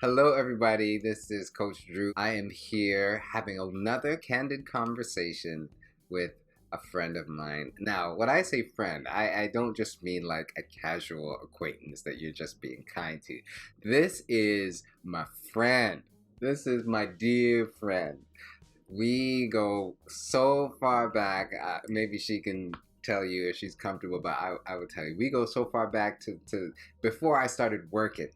Hello, everybody. This is Coach Drew. I am here having another candid conversation with a friend of mine. Now, when I say friend, I don't just mean like a casual acquaintance that you're just being kind to. This is my friend. This is my dear friend. We go so far back. Maybe she can tell you if she's comfortable, but I will tell you. We go so far back to before I started working.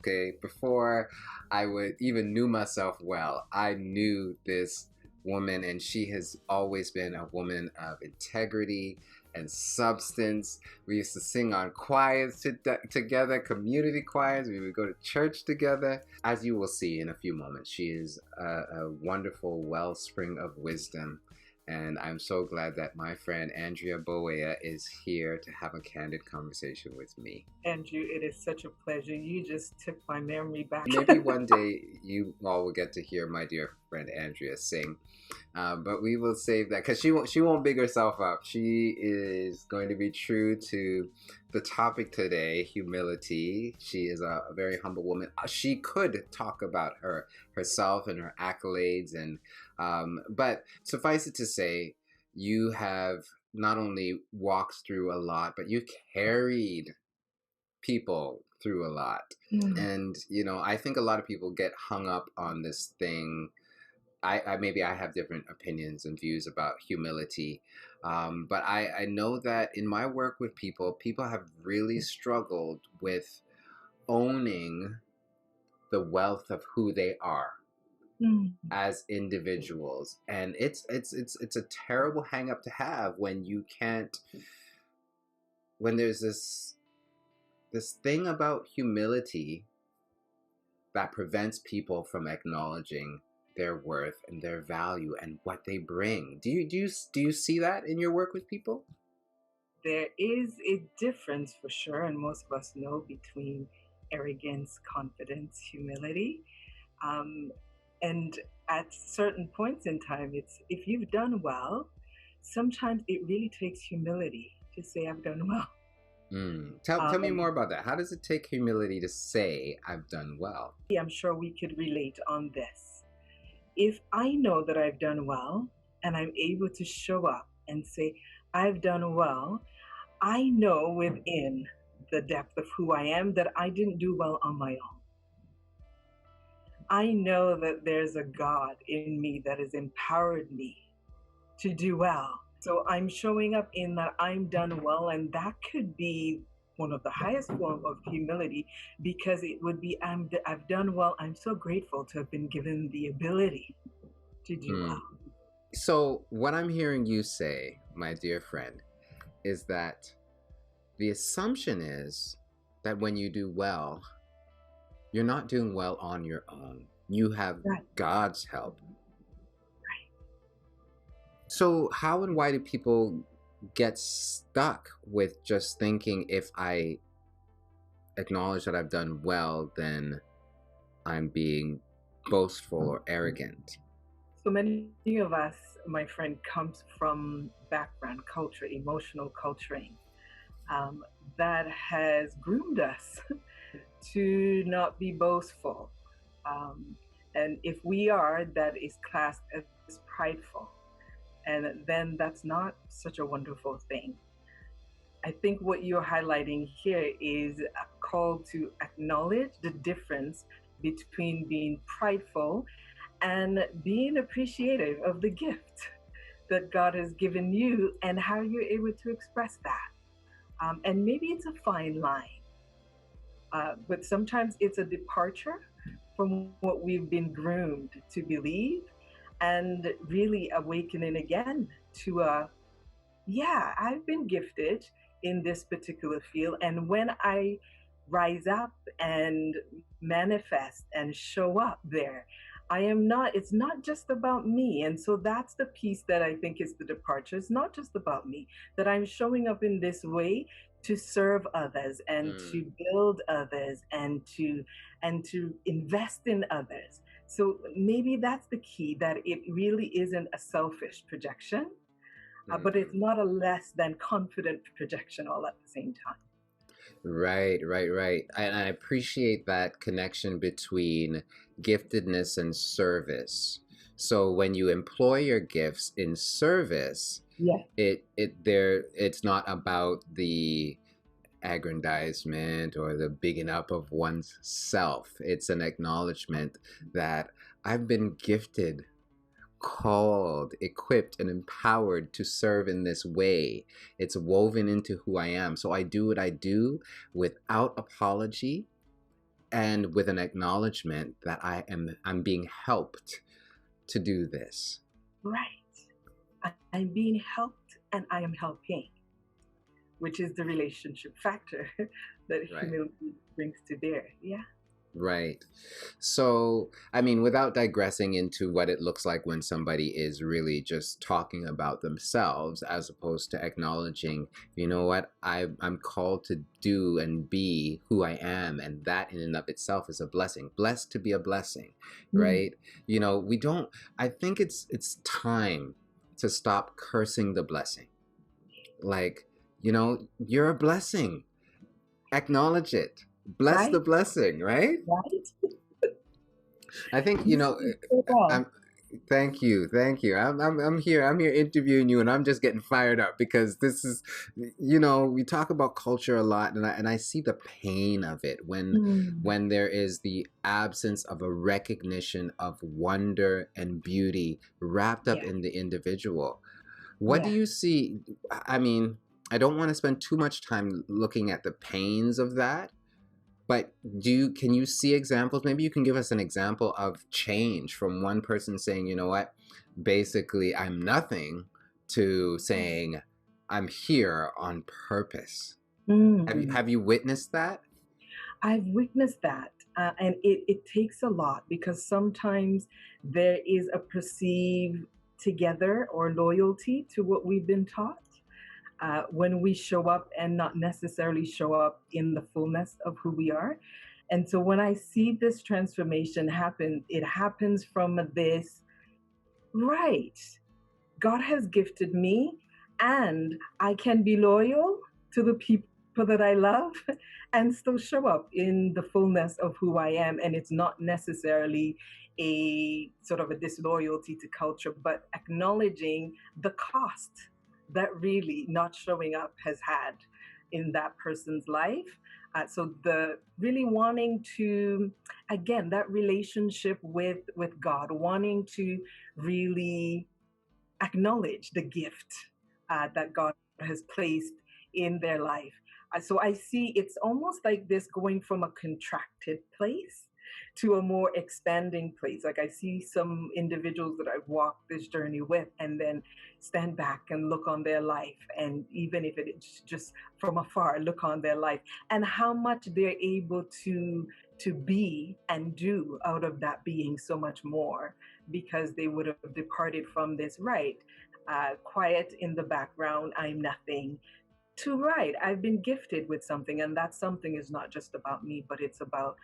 Okay, before I would even knew myself well, I knew this woman, and she has always been a woman of integrity and substance. We used to sing on choirs together, community choirs. We would go to church together. As you will see in a few moments, she is a wonderful wellspring of wisdom. And I'm so glad that my friend Andrea Boweya is here to have a candid conversation with me. Andrew, it is such a pleasure. You just took my memory back. Maybe one day you all will get to hear my dear friend Andrea sing. But we will save that because she won't big herself up. She is going to be true to the topic today, humility. She is a very humble woman. She could talk about herself and her accolades, and but suffice it to say, you have not only walked through a lot, but you carried people through a lot. And I think a lot of people get hung up on this thing. I maybe I have different opinions and views about humility, but I know that in my work with people have really struggled with owning the wealth of who they are as individuals, and it's a terrible hang up to have when you can't, when there's this thing about humility that prevents people from acknowledging their worth and their value and what they bring. Do you see that in your work with people? There is a difference for sure, and most of us know, between arrogance, confidence, humility. And at certain points in time, it's if you've done well, sometimes it really takes humility to say, I've done well. Tell me more about that. How does it take humility to say I've done well? I'm sure we could relate on this. If I know that I've done well and I'm able to show up and say, I've done well, I know within the depth of who I am that I didn't do well on my own. I know that there's a God in me that has empowered me to do well. So I'm showing up in that I'm done well, and that could be one of the highest form of humility, because it would be I've done well. I'm so grateful to have been given the ability to do well. So what I'm hearing you say, my dear friend, is that the assumption is that when you do well, you're not doing well on your own. You have God's help. So how and why do people get stuck with just thinking, if I acknowledge that I've done well, then I'm being boastful or arrogant? So many of us, my friend, comes from background culture, emotional culturing, that has groomed us to not be boastful. And if we are, that is classed as prideful. And then that's not such a wonderful thing. I think what you're highlighting here is a call to acknowledge the difference between being prideful and being appreciative of the gift that God has given you and how you're able to express that. And maybe it's a fine line, but sometimes it's a departure from what we've been groomed to believe, and really awakening again to I've been gifted in this particular field, and when I rise up and manifest and show up there, it's not just about me. And so that's the piece that I think is the departure. It's not just about me, that I'm showing up in this way to serve others and to build others and to invest in others. So maybe that's the key, that it really isn't a selfish projection, but it's not a less than confident projection all at the same time. Right, right, right. And I appreciate that connection between giftedness and service. So when you employ your gifts in service, Yeah, it's not about the aggrandizement or the bigging up of one's self. It's an acknowledgement that I've been gifted, called, equipped, and empowered to serve in this way. It's woven into who I am. So I do what I do without apology and with an acknowledgement that I'm being helped to do this. right. I'm being helped and I am helping, which is the relationship factor that Right. humility brings to bear. Yeah. Right. So, I mean, without digressing into what it looks like when somebody is really just talking about themselves, as opposed to acknowledging, you know what, I'm called to do and be who I am. And that in and of itself is a blessing. Blessed to be a blessing, Mm, right? You know, I think it's time to stop cursing the blessing. Like, you know, you're a blessing. Acknowledge it. Bless the right. blessing, right? Right. I think, You said it so well. I'm thank you, thank you. I'm here interviewing you, and I'm just getting fired up because this is, we talk about culture a lot, and I see the pain of it Mm, when there is the absence of a recognition of wonder and beauty wrapped up yeah. in the individual. What do Yeah. you see? I mean, I don't want to spend too much time looking at the pains of that, but can you see examples? Maybe you can give us an example of change from one person saying, you know what, basically I'm nothing, to saying I'm here on purpose. Mm. Have you witnessed that? I've witnessed that. And it takes a lot because sometimes there is a perceived together or loyalty to what we've been taught when we show up and not necessarily show up in the fullness of who we are. And so when I see this transformation happen, it happens from this, right? God has gifted me, and I can be loyal to the people that I love and still show up in the fullness of who I am. And it's not necessarily a sort of a disloyalty to culture, but acknowledging the cost that really not showing up has had in that person's life. So the really wanting to, again, that relationship with God, wanting to really acknowledge the gift that God has placed in their life. So I see it's almost like this going from a contracted place to a more expanding place. Like I see some individuals that I've walked this journey with and then stand back and look on their life. And even if it's just from afar, look on their life and how much they're able to be and do out of that being so much more because they would have departed from this, right? Quiet in the background, I'm nothing, to right, I've been gifted with something, and that something is not just about me, but it's about,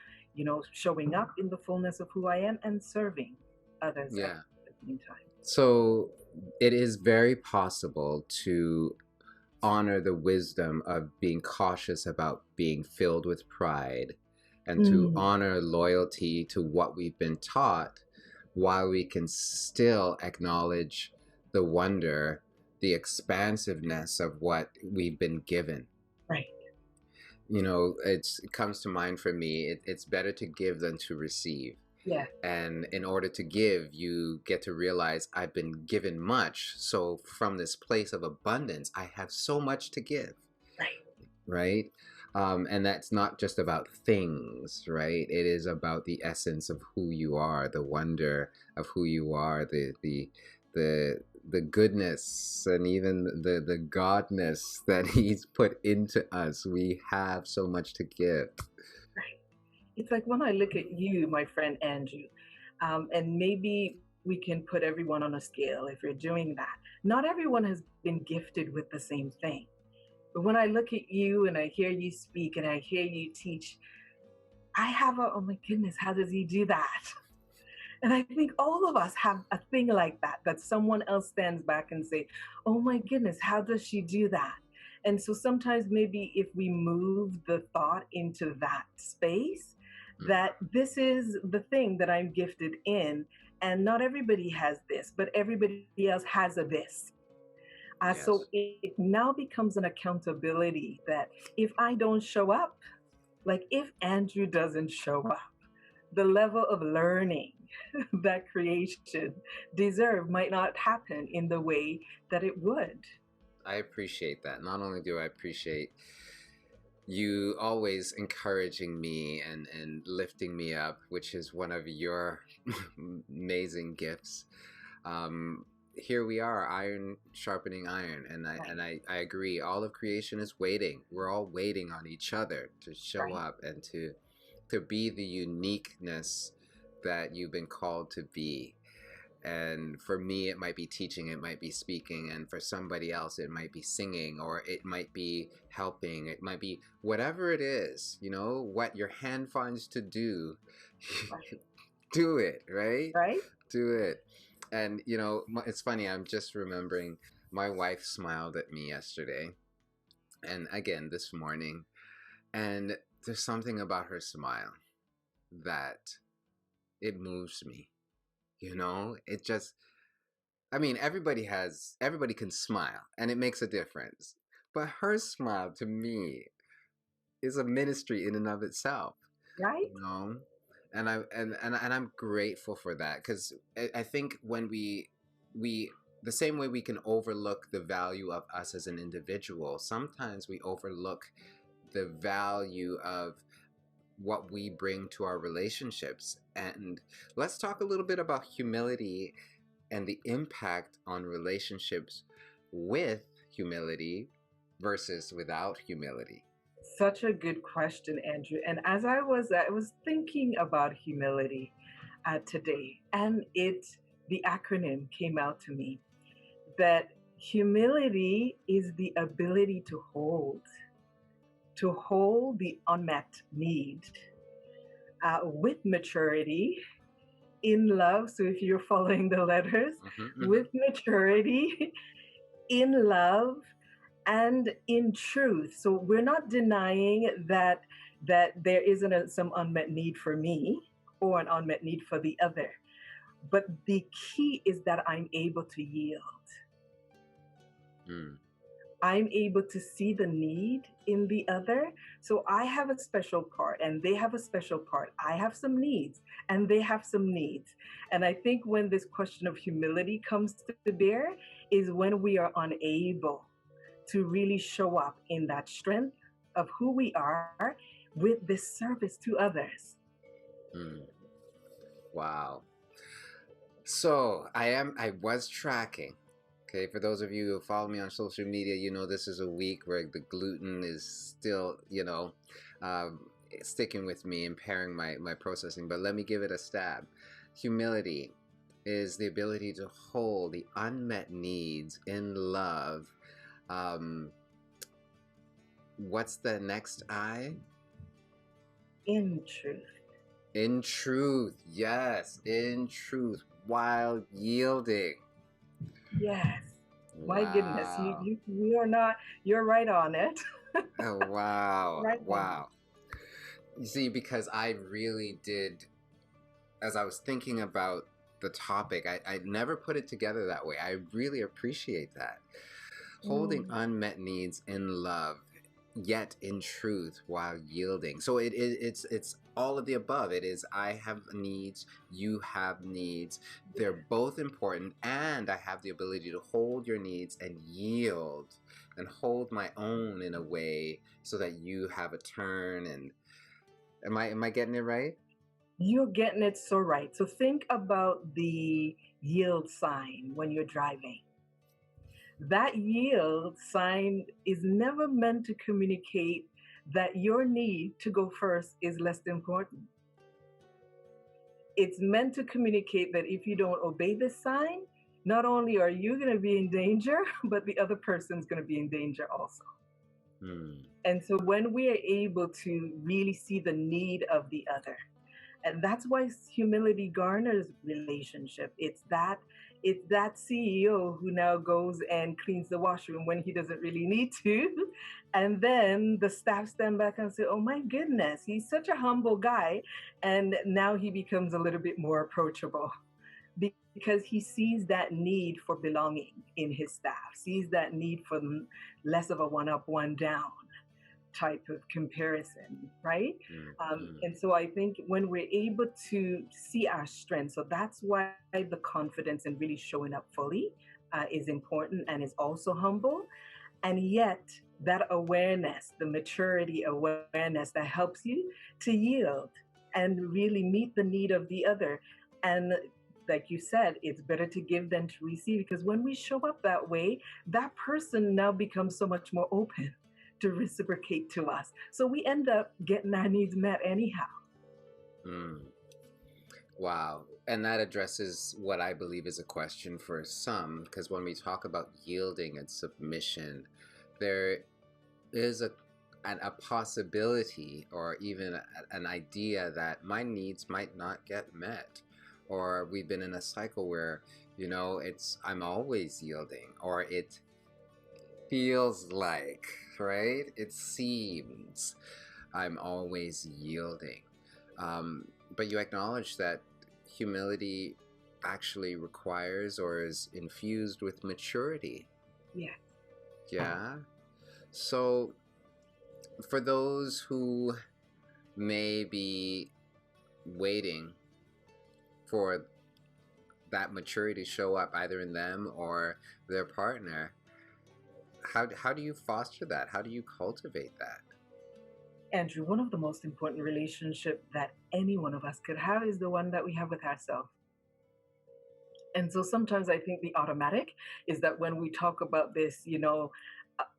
showing up in the fullness of who I am and serving others at Yeah. the same time. So it is very possible to honor the wisdom of being cautious about being filled with pride and to Mm, honor loyalty to what we've been taught, while we can still acknowledge the wonder, the expansiveness of what we've been given. right. It comes to mind for me, it's better to give than to receive. Yeah. And in order to give, you get to realize I've been given much. So from this place of abundance, I have so much to give, Right. right? And that's not just about things, right? It is about the essence of who you are, the wonder of who you are, the goodness, and even the godness that He's put into us. We have so much to give. Right. It's like when I look at you, my friend Andrew, and maybe we can put everyone on a scale if you're doing that. Not everyone has been gifted with the same thing. But when I look at you and I hear you speak and I hear you teach, I have oh my goodness, how does he do that? And I think all of us have a thing like that, that someone else stands back and say, oh my goodness, how does she do that? And so sometimes maybe if we move the thought into that space, that this is the thing that I'm gifted in, and not everybody has this, but everybody else has a this. So Yes. it now becomes an accountability that if I don't show up, like if Andrew doesn't show up, the level of learning that creation deserve might not happen in the way that it would. I appreciate that. Not only do I appreciate you always encouraging me and lifting me up, which is one of your amazing gifts. Here we are, iron sharpening iron, and I agree. All of creation is waiting. We're all waiting on each other to show up and to be the uniqueness that you've been called to be. And for me, it might be teaching, it might be speaking, and for somebody else, it might be singing, or it might be helping, it might be whatever it is, you know, what your hand finds to do, do it, right? Right? Do it. And, you know, it's funny, I'm just remembering my wife smiled at me yesterday, and again this morning, and there's something about her smile that it moves me. You know, it just, I mean, everybody can smile and it makes a difference. But her smile to me is a ministry in and of itself, Right? you know? And I'm grateful for that, because I think when we the same way we can overlook the value of us as an individual, sometimes we overlook the value of what we bring to our relationships. And let's talk a little bit about humility and the impact on relationships with humility versus without humility. Such a good question, Andrew. And as I was thinking about humility today, and the acronym came out to me that humility is the ability to hold the unmet need with maturity in love. So if you're following the letters, with maturity in love and in truth. So we're not denying that there isn't some unmet need for me or an unmet need for the other. But the key is that I'm able to yield. I'm able to see the need in the other. So I have a special part and they have a special part. I have some needs and they have some needs. And I think when this question of humility comes to bear is when we are unable to really show up in that strength of who we are with this service to others. Wow. So I was tracking. Okay, for those of you who follow me on social media, you know this is a week where the gluten is still, you know, sticking with me, impairing my processing. But let me give it a stab. Humility is the ability to hold the unmet needs in love. What's the next I? In truth. In truth, yes, in truth, while yielding. Yes. My goodness, Wow. you are not, you're right on it. Oh, wow. Right Wow. You see, because I really did, as I was thinking about the topic, I never put it together that way. I really appreciate that. Holding unmet needs in love, yet in truth while yielding. So it's all of the above. It is, I have needs, you have needs. They're both important, and I have the ability to hold your needs and yield and hold my own in a way so that you have a turn. And am I getting it right? You're getting it so right. So think about the yield sign when you're driving. That yield sign is never meant to communicate that your need to go first is less important. It's meant to communicate that if you don't obey this sign, not only are you going to be in danger, but the other person's going to be in danger also. And so when we are able to really see the need of the other, and that's why humility garners relationship. It's that It's that CEO who now goes and cleans the washroom when he doesn't really need to. And then the staff stand back and say, oh my goodness, he's such a humble guy. And now he becomes a little bit more approachable because he sees that need for belonging in his staff, sees that need for less of a one up, one down type of comparison, right? And so I think when we're able to see our strengths, so that's why the confidence and really showing up fully is important and is also humble. And yet, that awareness, the maturity awareness that helps you to yield and really meet the need of the other. And like you said, it's better to give than to receive, because when we show up that way, that person now becomes so much more open to reciprocate to us. So we end up getting our needs met anyhow. Wow. And that addresses what I believe is a question for some, because when we talk about yielding and submission, there is a possibility or even an idea that my needs might not get met. Or we've been in a cycle where, I'm always yielding, or it feels like, right? It seems I'm always yielding. But you acknowledge that humility actually requires or is infused with maturity. Yeah. Yeah. So for those who may be waiting for that maturity to show up either in them or their partner, how do you foster that? How do you cultivate that? Andrew, one of the most important relationships that any one of us could have is the one that we have with ourselves. And so sometimes I think the automatic is that when we talk about this,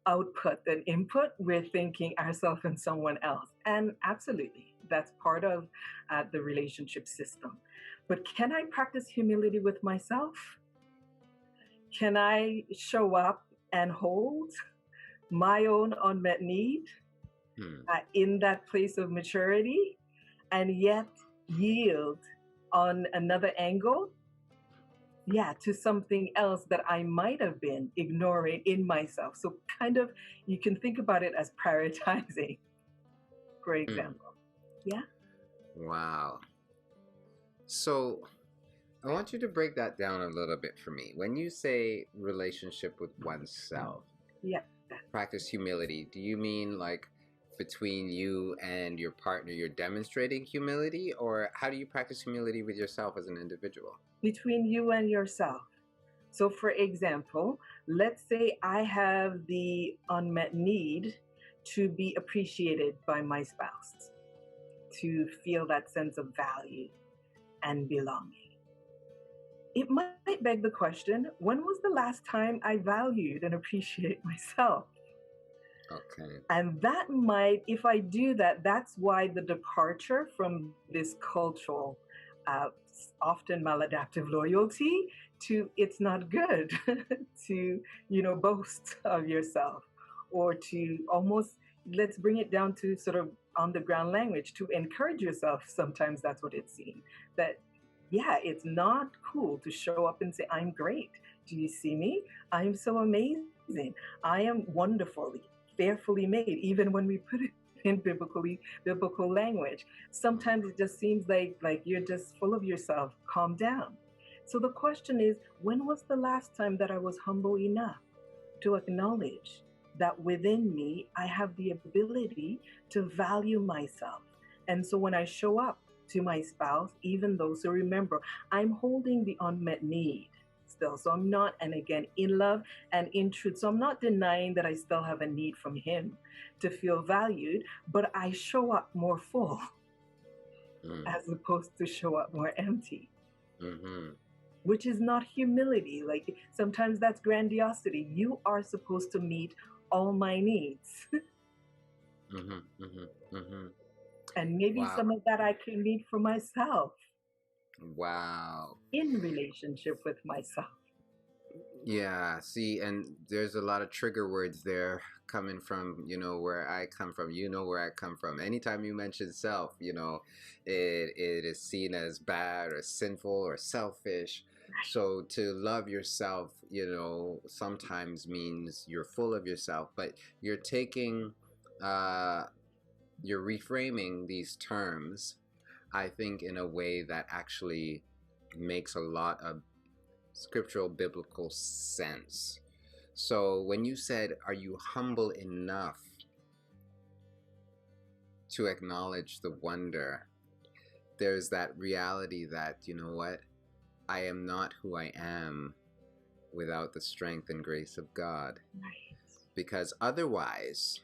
output and input, we're thinking ourselves and someone else. And absolutely, that's part of the relationship system. But can I practice humility with myself? Can I show up and hold my own unmet need in that place of maturity and yet yield on another angle? Yeah, to something else that I might have been ignoring in myself. So kind of, you can think about it as prioritizing, for example. Yeah. Wow. So I want you to break that down a little bit for me. When you say relationship with oneself, practice humility, do you mean like between you and your partner, you're demonstrating humility? Or how do you practice humility with yourself as an individual? Between you and yourself. So for example, let's say I have the unmet need to be appreciated by my spouse, to feel that sense of value and belonging. It might beg the question, when was the last time I valued and appreciated myself? Okay. And that might, if I do that, that's why the departure from this cultural, often maladaptive loyalty to it's not good to, boast of yourself, or to almost, let's bring it down to sort of on the ground language, to encourage yourself. Sometimes that's what it seems. That, yeah, it's not cool to show up and say, I'm great. Do you see me? I'm so amazing. I am wonderfully, fearfully made, even when we put it in biblical language. Sometimes it just seems like you're just full of yourself. Calm down. So the question is, when was the last time that I was humble enough to acknowledge that within me, I have the ability to value myself? And so when I show up to my spouse, even though, so remember, I'm holding the unmet need still. So I'm not, and again, in love and in truth. So I'm not denying that I still have a need from him to feel valued, but I show up more full as opposed to show up more empty. Which is not humility. Like sometimes that's grandiosity. You are supposed to meet all my needs. And maybe some of that I can need for myself. Wow. In relationship with myself. Yeah, see, and there's a lot of trigger words there coming from, where I come from, where I come from. Anytime you mention self, it is seen as bad or sinful or selfish. So to love yourself, sometimes means you're full of yourself, but you're taking, you're reframing these terms, I think, in a way that actually makes a lot of scriptural biblical sense. So when you said, are you humble enough to acknowledge the wonder, there's that reality that, you know what, I am not who I am without the strength and grace of God. Right. Because otherwise,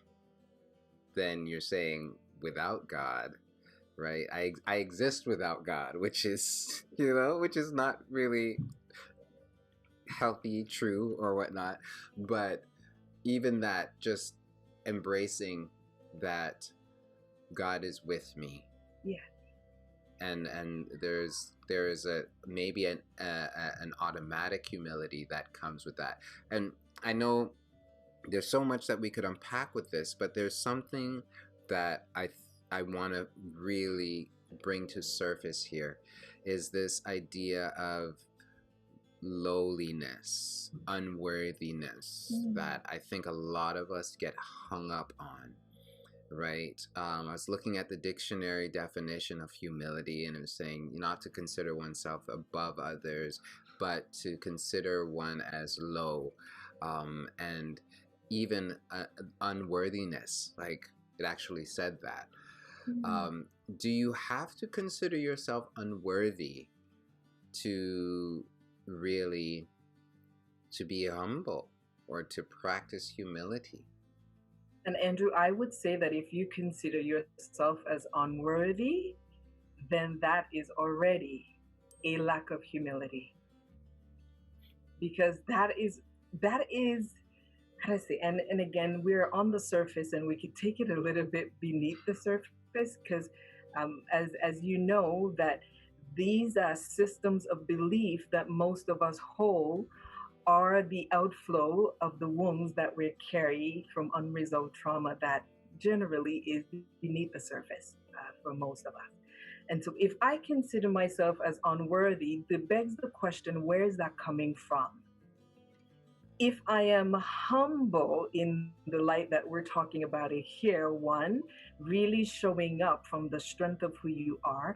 then you're saying without God, right? I exist without God, which is, which is not really healthy, true, or whatnot. But even that, just embracing that God is with me. Yeah. And there is a maybe an automatic humility that comes with that. And I know there's so much that we could unpack with this, but there's something that I want to really bring to surface here, is this idea of lowliness, unworthiness, that I think a lot of us get hung up on. Right. I was looking at the dictionary definition of humility, and it was saying not to consider oneself above others, but to consider one as low, and even unworthiness. Like it actually said that. Do you have to consider yourself unworthy to really to be humble or to practice humility? And Andrew, I would say that if you consider yourself as unworthy, then that is already a lack of humility. Because that is how to say, and again, we're on the surface and we could take it a little bit beneath the surface, because as you know, that these systems of belief that most of us hold are the outflow of the wounds that we carry from unresolved trauma that generally is beneath the surface for most of us. And so if I consider myself as unworthy, that begs the question, where is that coming from? If I am humble in the light that we're talking about it here, one, really showing up from the strength of who you are,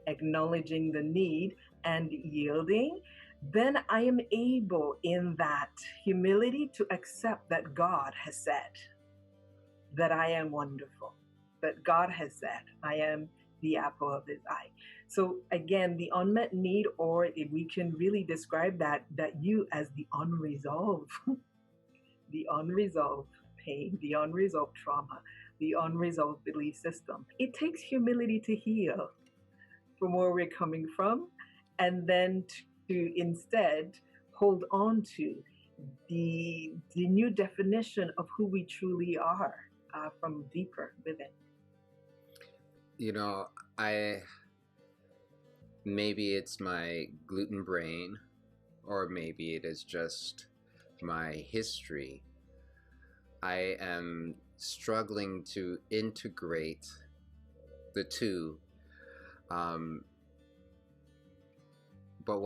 acknowledging the need and yielding, then I am able in that humility to accept that God has said that I am wonderful, that God has said I am the apple of his eye. So again, the unmet need, or if we can really describe that you as the unresolved, the unresolved pain, the unresolved trauma, the unresolved belief system. It takes humility to heal from where we're coming from, and then to instead hold on to the new definition of who we truly are from deeper within. Maybe it's my gluten brain, or maybe it is just my history. I am struggling to integrate the two. But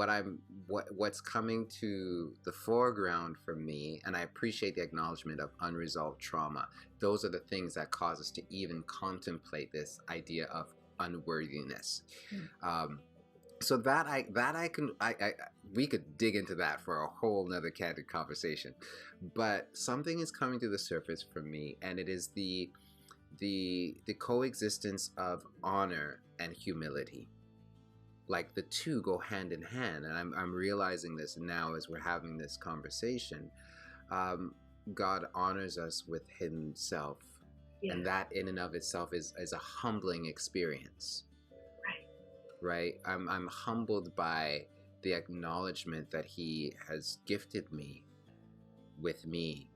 what's coming to the foreground for me, and I appreciate the acknowledgement of unresolved trauma, those are the things that cause us to even contemplate this idea of unworthiness. So we could dig into that for a whole nother candid conversation. But something is coming to the surface for me, and it is the coexistence of honor and humility. Like the two go hand in hand, and I'm realizing this now as we're having this conversation. God honors us with himself, and that in and of itself is a humbling experience. Right? I'm humbled by the acknowledgement that he has gifted me, blessed me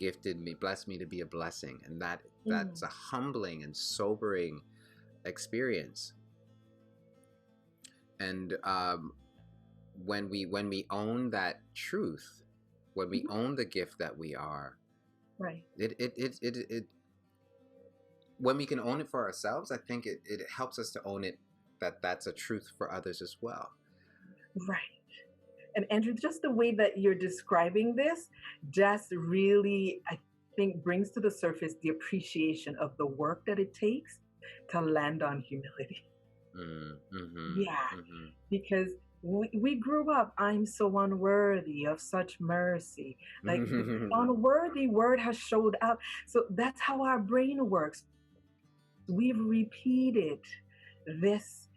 to be a blessing, and that's a humbling and sobering experience. And when we own that truth, when we own the gift that we are, right? It when we can own it for ourselves, I think it helps us to own it, that's a truth for others as well. Right. And Andrew, just the way that you're describing this just really, I think, brings to the surface the appreciation of the work that it takes to land on humility. Yeah, because we grew up, I'm so unworthy of such mercy. Like the unworthy word has showed up. So that's how our brain works. We've repeated this,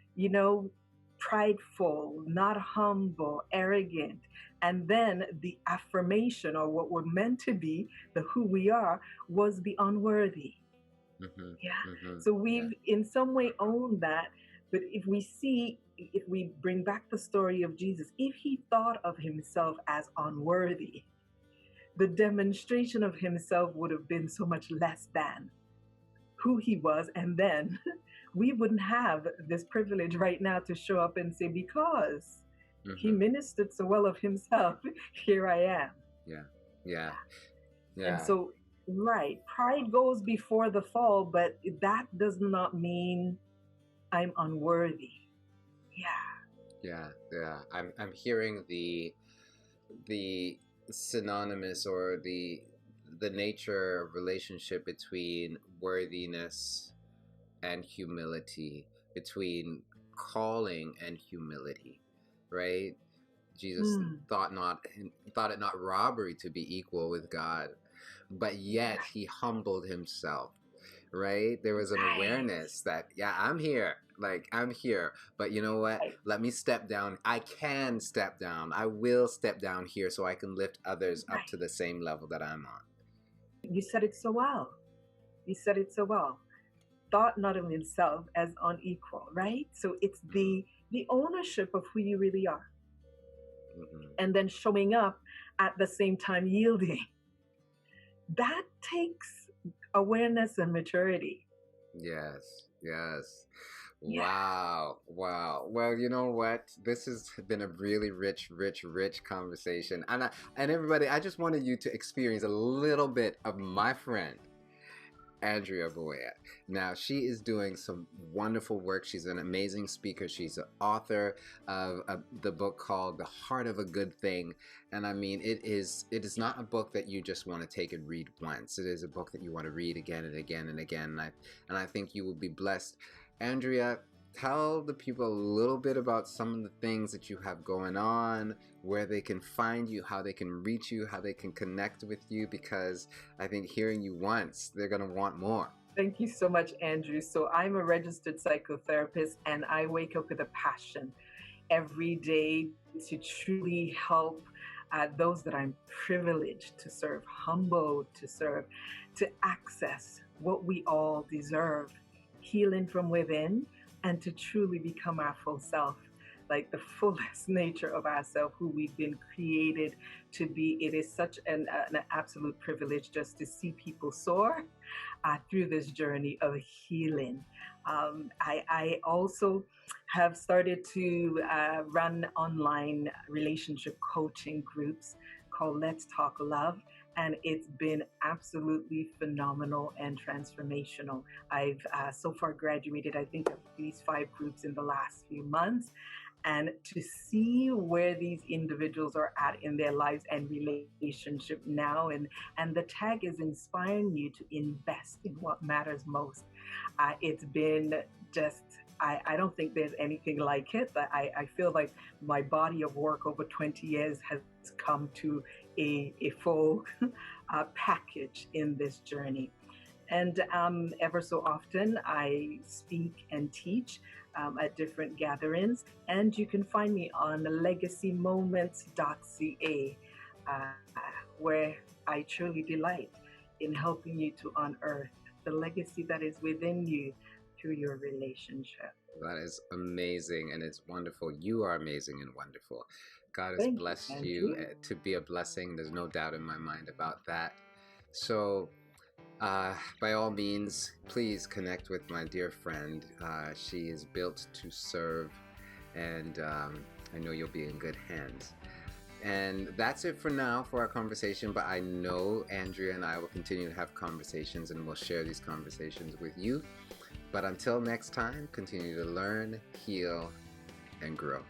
prideful, not humble, arrogant. And then the affirmation, or what we're meant to be, the who we are, was the unworthy. Yeah. So we've in some way owned that. But if we bring back the story of Jesus, if he thought of himself as unworthy, the demonstration of himself would have been so much less than who he was. And then we wouldn't have this privilege right now to show up and say, because he ministered so well of himself, here I am. Yeah. And so, right, pride goes before the fall, but that does not mean I'm unworthy. Yeah. I'm hearing the synonymous, or the nature of relationship between worthiness and humility, between calling and humility, right? Jesus thought it not robbery to be equal with God, but yet he humbled himself, right? There was an awareness that, I'm here, but you know what? Let me step down. I can step down. I will step down here so I can lift others up to the same level that I'm on. You said it so well. Thought not of himself as unequal, right? So it's the ownership of who you really are. And then showing up at the same time yielding. That takes awareness and maturity. Yes. Wow. Well, you know what? This has been a really rich conversation. And everybody, I just wanted you to experience a little bit of my friend, Andrea Boweya. Now, she is doing some wonderful work. She's an amazing speaker. She's an author of the book called The Heart of a Good Thing. And I mean, it is not a book that you just want to take and read once. It is a book that you want to read again and again and again. And I think you will be blessed. Andrea, tell the people a little bit about some of the things that you have going on, where they can find you, how they can reach you, how they can connect with you, because I think hearing you once, they're going to want more. Thank you so much, Andrew. So I'm a registered psychotherapist, and I wake up with a passion every day to truly help those that I'm privileged to serve, humbled to serve, to access what we all deserve, healing from within, and to truly become our full self, like the fullest nature of ourselves, who we've been created to be. It is such an absolute privilege just to see people soar through this journey of healing. I also have started to run online relationship coaching groups called Let's Talk Love. And it's been absolutely phenomenal and transformational. I've so far graduated, I think, of these 5 groups in the last few months. And to see where these individuals are at in their lives and relationship now, and the tag is inspiring you to invest in what matters most. It's been just, I don't think there's anything like it. I feel like my body of work over 20 years has come to a full package in this journey. And ever so often I speak and teach at different gatherings, and you can find me on legacymoments.ca, where I truly delight in helping you to unearth the legacy that is within you through your relationship. That is amazing, and it's wonderful. You are amazing and wonderful. God has blessed you to be a blessing. There's no doubt in my mind about that. So by all means, please connect with my dear friend. She is built to serve, and I know you'll be in good hands. And that's it for now for our conversation, but I know Andrea and I will continue to have conversations, and we'll share these conversations with you. But until next time, continue to learn, heal, and grow.